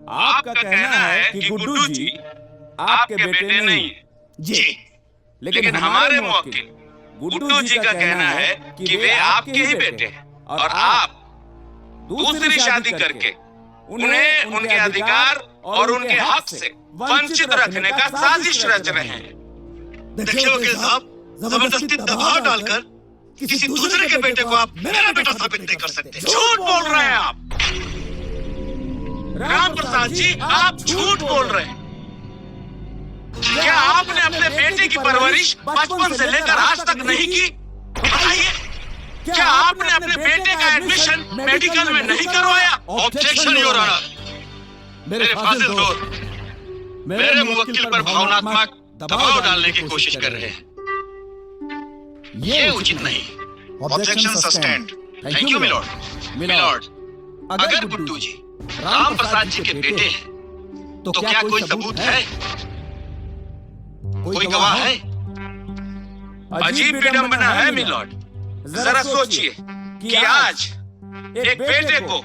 आपका कहना है कि गुड्डू जी आपके बेटे नहीं जी, लेकिन हमारे मुवक्किल गुड्डू जी का कहना है कि वे आपके ही बेटे हैं और आप दूसरी शादी करके उन्हें उनके अधिकार और उनके हक से वंचित रखने का साजिश रच रहे हैं। देखिए वकील साहब, जबरदस्ती दबाव डालकर किसी दूसरे के बेटे को आप मेरा बेटा साबित नहीं कर सकते। झूठ बोल रहे हैं आप राम प्रसाद जी, आप झूठ बोल रहे हैं। क्या आपने अपने बेटे की परवरिश बचपन से लेकर आज तक नहीं की? बताइए, क्या आपने अपने बेटे का एडमिशन मेडिकल में नहीं करवाया? Objection your honour. मेरे फाजिल दोस्त मेरे मुवक्किल पर भावनात्मक दबाव डालने की कोशिश कर रहे हैं। ये उचित नहीं। Objection sustained. Thank you milord. Milord, अगर गुड्डू जी राम प्रसाद जी के बेटे हैं तो क्या कोई सबूत है? कोई गवाह है? अजीब विडंबना है मिलॉर्ड। जरा सोचिए कि आज एक बेटे को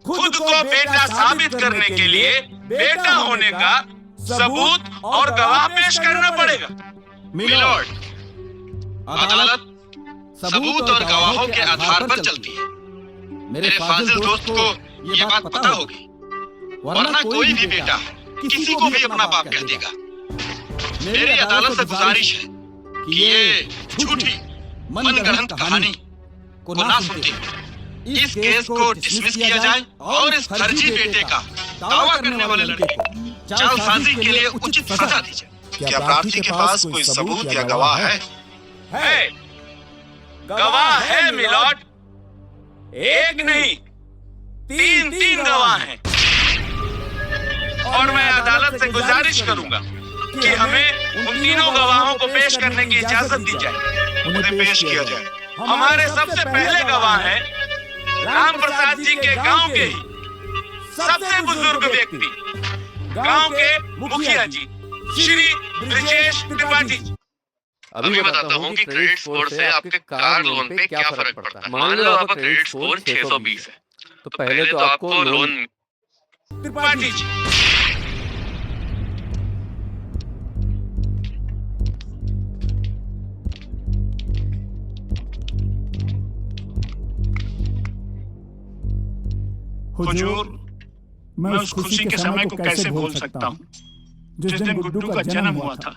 खुद को बेटा साबित करने के लिए बेटा होने का सबूत और गवाह पेश करना पड़ेगा। मिलॉर्ड, अदालत सबूत और गवाहों के आधार पर चलती है। मेरे फाजिल दोस्त को ये बात पता होगी, वरना कोई भी बेटा किसी को भी अपना बाप कह देगा। मेरी अदालत से गुजारिश है कि ये झूठी मनगढ़ंत कहानी को ना सुनते इस केस को डिसमिस किया जाए और इस फर्जी बेटे का दावा करने वाले लड़के को जालसाजी के लिए उचित सजा दी जाए। क्या प्रार्थी के पास कोई सबूत या गवाह है? है, गवाह है मिलॉर्ड। एक नहीं, तीन गवाह हैं। और मैं अदालत से गुजारिश करूंगा कि हमें उन तीनों गवाहों को पेश करने की इजाजत दी जाए। उन्हें पेश किया जाए। हमारे सबसे पहले गवाह हैं राम प्रसाद जी के गांव के ही सबसे बुजुर्ग व्यक्ति, गांव के मुखिया जी श्री ब्रिजेश त्रिपाठी जी। अभी बताता हूँ कि क्रेडिट स्कोर से आपके कार लोन पे क्या फर्क पड़ता है। मान लो आपका क्रेडिट स्कोर 620 है, तो पहले तो आपको लोन त्रिपाठी जी हुजूर, मैं उस खुशी के समय को कैसे भूल सकता हूँ जिस दिन गुड्डू का जन्म हुआ था।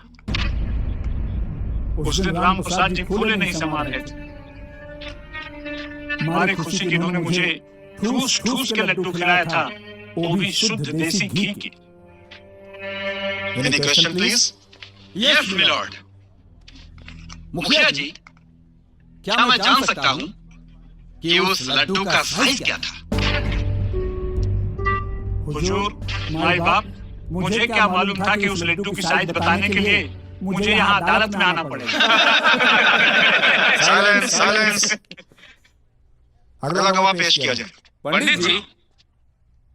उस दिन राम प्रसाद जी फूले नहीं समा रहे थे। हमारी खुशी की उन्होंने मुझे ठूस ठूस के लड्डू खिलाया था, वो भी शुद्ध देसी घी के। Any question please? Yes milord. मुखिया जी, क्या मैं जान सकता हूँ कि उस लड्डू का साइज क्या था? हुजूर, माई बाप, मुझे क्या मालूम था कि उस लड्डू की साइज बताने के लिए मुझे यहाँ अदालत में आना पड़ेगा। Silence, silence. अगला गवाह पेश किया जाए। पंडित जी,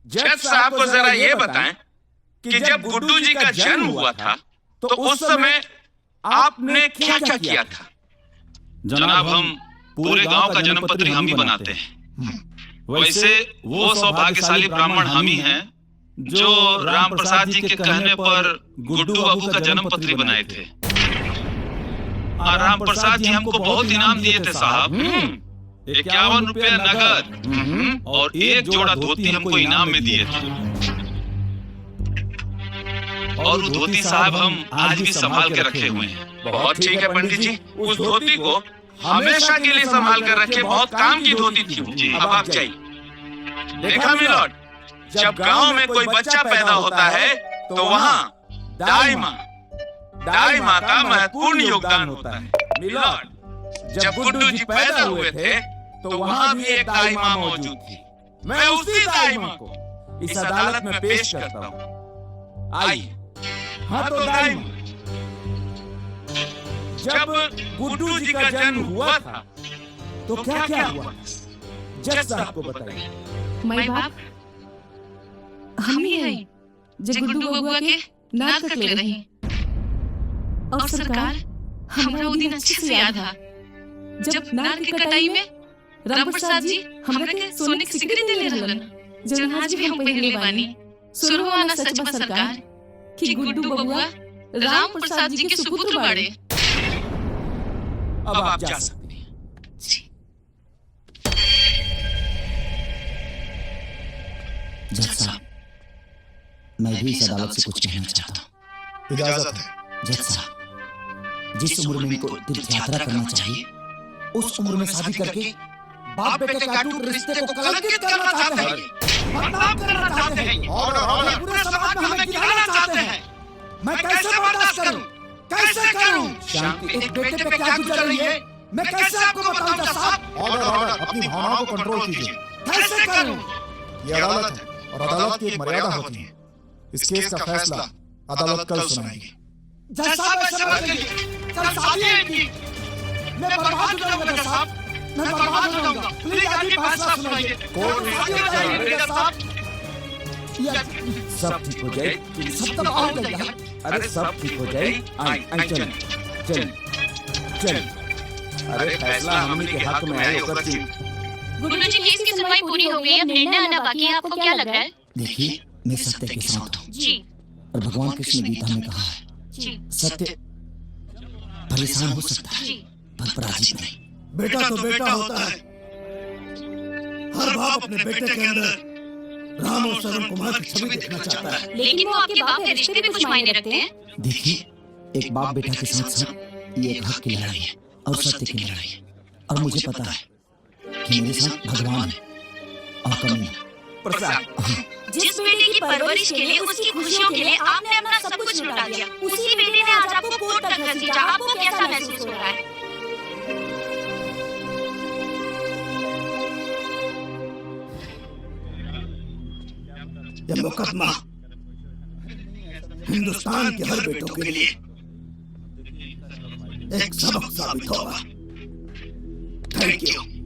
जज साहब को जरा ये बताएं कि जब गुड्डू जी का जन्म हुआ था तो उस समय आपने क्या क्या किया था? जनाब, हम पूरे गांव का जन्म पत्र हम ही बनाते हैं। वैसे वो सौभाग्यशाली ब्राह्मण हम ही हैं जो राम प्रसाद जी के कहने पर गुड्डू बाबू का जन्म पत्री बनाए थे। और राम प्रसाद जी हमको बहुत इनाम दिए थे साहब। 51 रुपया नगद और एक जोड़ा धोती हमको इनाम में दिए थे। और वो धोती साहब हम आज भी संभाल के रखे हुए हैं। बहुत ठीक है पंडित जी, उस धोती को हमेशा के लिए संभाल कर रखे। बहुत काम की धोती थी वो। जी। अब आप जाइए। देखा मिलॉर्ड, जब गांव में कोई बच्चा पैदा होता है तो वहाँ दाई माँ का महत्वपूर्ण योगदान होता है। मिलॉर्ड, जब गुड्डू जी पैदा हुए थे तो वहाँ भी एक दाई माँ मौजूद थी। मैं उसी दाई माँ को इस अदालत में पेश करता हूँ। आइए। हाँ तो दाई माँ, जब गुड्डू जी का जन्म हुआ था तो क्या क्या हुआ? जज साहब को बताइए। माई बाप, हम ही हैं जो गुड्डू बबुआ के नाक कट ले रही। और सरकार, हमरा वो दिन अच्छे से याद है जब नाक की कटाई में राम प्रसाद जी हमरा के सोने की सिकड़ी दे ले रहलन, जो आज भी हम पहनले बानी। सुरवाना सच बा सरकार कि गुड्डू बबुआ राम प्रसाद जी के सुपुत्र बाड़े। अब आप जा सकते हैं। जज साहब, मैं भी इस अदालत से कुछ कहना चाहता हूँ। इजाजत है। जज साहब, जिस उम्र में इनको तीर्थ यात्रा करना चाहिए, उस उम्र में शादी करके बाप बेटे के अटूट रिश्ते को कलंकित करना चाहते हैं, बदनाम करना चाहते हैं और पूरे समाज में हमें गिराना चाहते हैं। मैं कैसे बर्दाश्त करूं? कैसे करूं? शांति, एक बेटे पे क्या गुजर रही है, मैं कैसे आपको बताऊं जज साहब? ऑर्डर ऑर्डर, अपनी भावनाओं को कंट्रोल कीजिए। कैसे करूं? ये अदालत है और अदालत की एक मर्यादा होती है। इस केस का फैसला अदालत कल सुनाएगी। जज साहब, ऐसे मत करिए। कल शादी है इनकी। मैं बर्बाद हो जाऊंगा जज साहब, मैं बर्बाद हो जाऊंगा। प्लीज आज ही फैसला सुनाइए। कोर्ट में जज साहब, सब ठीक हो जाए, सब तबाह हो जाएगा। अरे सब ठीक हो जाए। आई चल चल चल। अरे फैसला हमने के हक में है होकर थी। गुड्डू जी, केस की सुनवाई पूरी हो गई है, अब निर्णय आना बाकी है। आपको क्या लग रहा है? देखिए, मैं सत्य के साथ हूँ जी। और भगवान कृष्ण गीता में कहा है, जी सत्य परेशान हो सकता है जी। पर पराजित नहीं। बेटा तो बेटा होता है। हर बाप अपने बेटे के अंदर राम और सरन कुमार की छवि देखना चाहता है। लेकिन वो आपके बाप के रिश्ते भी कुछ मायने रखते हैं। देखिए, एक बाप बेटा के साथ साथ ये एक हक की लड़ाई है और सत्य की लड़ाई है। और मुझे पता है कि मेरे साथ भगवान है और कमी है। जिस बेटे की परवरिश के लिए, उसकी खुशियों के लिए आपने अपना सब कुछ लुटा दिया, उसी बेटे ने आज आपको कोर्ट तक घसीटा। आपको कैसा महसूस हो रहा है? यह मुकदमा हिंदुस्तान के हर बेटों के लिए एक सबक साबित होगा। Thank you.